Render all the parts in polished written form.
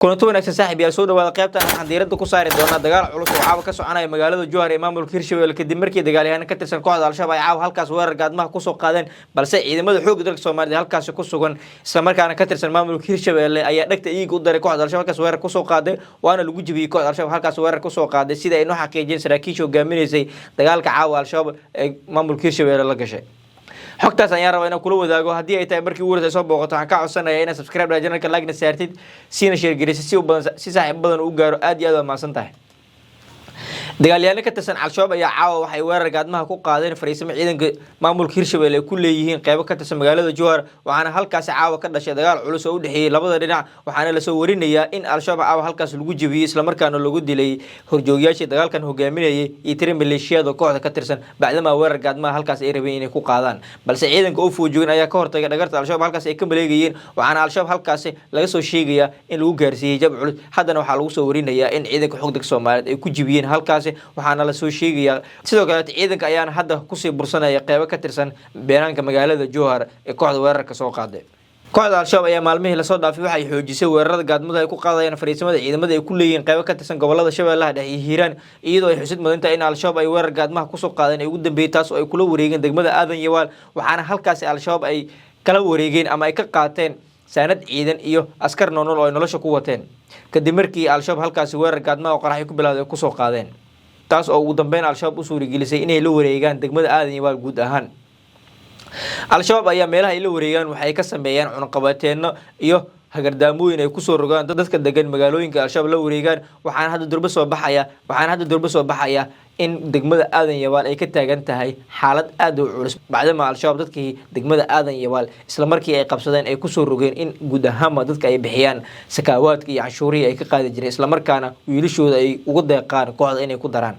كنت wanaagsan saaxiib yaal soo dhawaada qaybtan waxaan diiradda ku saari doonaa dagaal culus oo caawa ka soconaya magaalada Jowhar ee maamulka Hirshabelle kadib markii dagaalyahanada ka tirsan kooxda Al-Shabaab ay caawa halkaas weerar gaadmaha ku soo qaadeen balse ciidamada xoogga dalka Soomaaliya halkaas ku sugan isla markaana ka tirsan maamulka Hirshabelle ayaa dhagta iyaga u daray kooxda Al-Shabaab halkaas weerar ku soo qaaday waana lagu jibiyay kooxda Al-Shabaab halkaas weerar ku soo qaaday sida ay noo xaqiijin saraakiisha hogaaminaysay dagaalka caawa Al-Shabaab ee maamulka Hirshabelle la gashay xogtaas ayaan rabaa inaan kula wadaago haddii ay tahay markii ugu horreysay soo booqato waxaan ka codsanayaa inaad subscribe dhigto channelka like na saartid siina share gelisid si saaxiib badan u gaaro aad iyo aad waa mahadsan tahay dagaalyahanada ka tirsan Al-Shabaab ayaa caawa waxay weerar gaadmaha ku qaadeen fariisimo ciidanka maamulka Hirshabelle ay ku leeyihiin qaybo ka tirsan magaalada Jowhar waxaana halkaas caawa ka dhashay dagaal culus oo u dhaxeeyay labada dhinac waxaana la soo warinayaa in Al-Shabaab caawa halkaas lagu jabiyay isla markaana lagu dilay horjoogayaashii dagaalkan hogaaminayay iyo tiro maleeshiyada kooxda ka tirsan bacdama weerar gaadmaha halkaas ay rabeen inay ku qaadaan balse ciidanka oo foojoogin ayaa ka hortagay dhagarta Al-Shabaab halkaas ay ka maleegayeen waxaana Al-Shabaab halkaas laga soo sheegayaa in lagu gaarsiiyay jab culus haddana waxaa lagu soo warinayaa in ciidanka xoogga Soomaaliyeed ay ku jibiyeen halkaas waxaana la soo sheegayaa sidoo kale ciidanka ayaana hadda ku sii bursanaya qaybo ka tirsan beeraanka magaalada Jowhar ee kooxda weerarka soo qaaday kooxda Al-Shabaab ayaa maalmihii la soo dhaafay waxay xoojisay weerarada gaadmada ay ku qaadayaan fariisimada ciidamada ay ku leeyihiin qaybo ka tirsan gobolada Shabeellaha Dhexe iyo Hiiraan iyadoo ay xusid mudan tahay in Al-Shabaab ay weerar gaadmaha ku soo qaadeen ay ugu dambeeyay taas oo ay kula wareegeen degmada Aadan Yawaal waxaana halkaas Al-Shabaab ay kala wareegeen ama ay ka qaateen saanad ciidan iyo askar nool oo ay nolosha ku wateen kadib markii Al-Shabaab halkaas weerar gaadmaha oo qarax ku bilaawday ku soo qaadeen taas oo ugu dambeyn Al-Shabaab u suuragelisay inay la wareegaan degmada Aadan Yawaal guud ahaan Al-Shabaab ayaa meelaha ay la wareegaan waxay ka sameeyaan cunaqabateeno iyo hagardaamooyin ay ku soo rogaan dadka degan magaalooyinka Al-Shabaab la wareegaan waxaana hadda durba soo baxaya in degmada Aadan Yawaal ay ka taagan tahay xaalad aad u culus bacdama Al-Shabaab dadkii degmada Aadan Yawaal isla markii ay qabsadeen ay ku soo rogeen in guud ahaan dadka ay bixiyaan sakaawaadka iyo canshuurihii ay ka qaadi jireen isla markaana wiilashooda ay ugu deeqaan kooxda inay ku daraan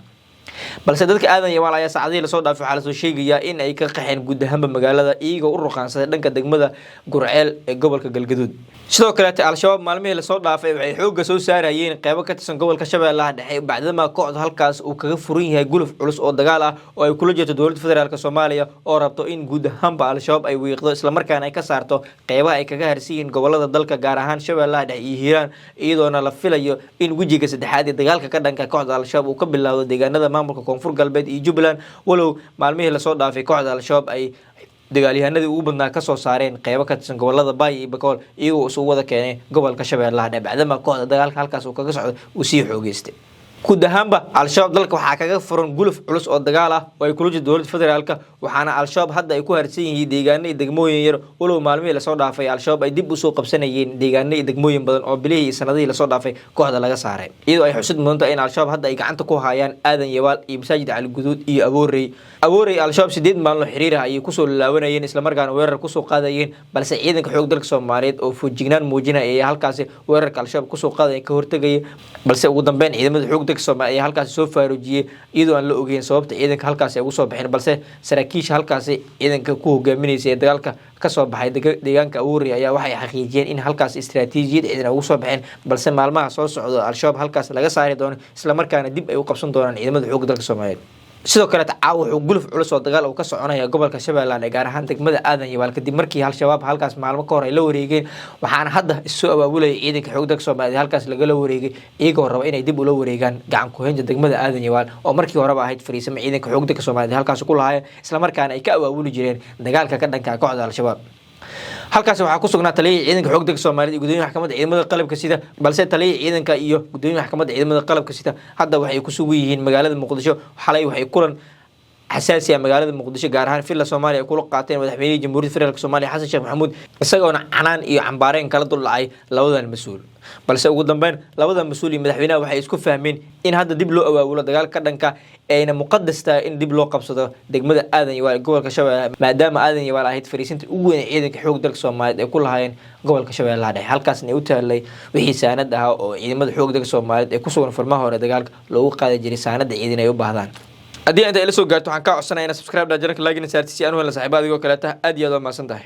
balse dadka Aadan Yawaal ayaa saacadii la soo dhaafay waxa la soo sheegayaa in ay ka qaxeen guud ahaan magaalada iyagoo u ruqaansaday dhanka degmada Gurceel ee gobolka Galgaduud sidoo kale Al-Shabaab maalmihii la soo dhaafay waxay xoogga soo saarayeen qaybo ka tirsan gobolka Shabeellaha Dhexe bacdama kooxda halkaas uu kaga furan yahay guluf culus oo dagaal ah oo ay kula jirto dowladda federaalka Soomaaliya oo rabto in guud ahaan Al-Shabaab ay wiiqdo isla markaana ay ka saarto qaybaha ay kaga harsiin gobolada dalka gaar ahaan Shabeellaha Dhexe iyo Hiiraan iyadoona la filayo in wajiga saddexaad ee dagaalka ka dhanka kooxda Al-Shabaab uu ka bilaawdo deegaanada maamulka Koonfur Galbeed iyo Jubbaland walow maalmihii la soo dhaafay kooxda Al-Shabaab ay dagaalyahanadii ugu badnaa ka soo saareen qaybo ka tirsan gobolada Bay iyo Bakool iyagoo soo wada keenay gobolka Shabeellaha Dhexe bacdama kooxda dagaalka halkaas uu kaga socdo uu sii xoogeystay guud ahaanba Al-Shabaab dalka waxaa kaga furan guluf culus oo dagaal ah oo ay kula jirto dowladda federaalka waxaana Al-Shabaab hadda ay ku harsan yihiin deegaano iyo degmooyin yar walow maalmihii la soo dhaafay Al-Shabaab ay dib u soo qabsanayeen deegaano iyo degmooyin badan oo bilihii iyo sanadihii la soo dhaafay kooxda laga saaray iyadoo ay xusid mudan tahay in Al-Shabaab hadda ay gacanta ku hayaan Aadan Yawaal iyo Masaajid Cali Guduud iyo Aboorey Al-Shabaab 8 maalin xiriir ah ayay ku soo laawanayeen isla markaana weerar ku soo qaadayeen balse ciidanka xoog dalka Soomaaliyeed oo foojignaan muujinaya ay halkaas weerarka Al-Shabaab ku soo qaadayeen ka hortagay balse ugu dambeyn ciidamada xoog dalka Soomaaliyeed ay halkaas soo faaruujiyay iyadoo aan la ogeyn sababta ciidanka halkaas ay ugu soo baxeen balse saraakiisha halkaas ciidanka ku hogaaminayay dagaalka ka soo baxay deegaanka Aboorey ayaa waxay xaqiijiyeen in halkaas istiraatiijiyad ciidan ugu soo baxeen balse maalmaha soo socda Al-Shabaab halkaas laga saari doono isla markaana dib ay u qabsan doonaan ciidamada xoog dalka Soomaaliyeed sidoo kale caawa wuxuu guluf culus oo dagaal uu ka soconaya gobolka Shabeellaha Dhexe gaar ahaan degmada Aadan Yawaal kadib markii Al-Shabaab halkaas maalmo ka hor ay la wareegeen waxaana hadda soo abaabulay ciidanka xoog dalka Soomaaliyeed halkaas laga la wareegay iyagoo raba inay dib u la wareegaan gacan ku haynta degmada Aadan Yawaal oo markii horeba ahayd fariisimo ciidanka xoog dalka Soomaaliyeed halkaas ku lahaayeen isla markaana ay ka abaabuli jireen dagaalka ka dhanka kooxda Al-Shabaab halkaas waxaa ku sugnaa taliyada ciidanka xoog dalka Soomaaliyeed iyo gudoomiyaha maxkamadda ciidamada qalabka sida balse taliyada ciidanka iyo gudoomiyaha maxkamadda ciidamada qalabka sida hadda waxay ku sugan yihiin magaalada Muqdisho xalay waxay kulan حساسية مقالة مقدسة جارهان في الصومالية كل قاتين مدحميني جمهورية فدرالك الصومالية حسن شيخ محمود isagoo عنان iyo cambaareen kala dulacay labadan mas'uul balse ugu dambeyn labadan mas'uul iyo madaxweynaha waxay isku fahmeen in hadda dib loo awaabulo dagaalka dhanka ayna muqaddas tahay in dib loo qabsado degmada Aadan Yawaal gobolka Shabeellaha maadaama Aadan Yawaal ahayd fariisinta ugu weyn ee ciidanka xoog dalka Soomaaliyeed ay ku lahaayeen gobolka Shabeellaha Dhexe halkaasna u taalay wixii saanad ah oo ciidamada xoog dalka Soomaaliyeed ay ku sugan farmaha hore dagaalka loogu qaaday jiray saanada ciidan ay u baahdaan haddii inta ila soo gaarto waxaan ka codsanayaa inaad subscribe dhajirka like na saartisi aan wala saaxiibadigo kale aad iyo aad u mahadsantahay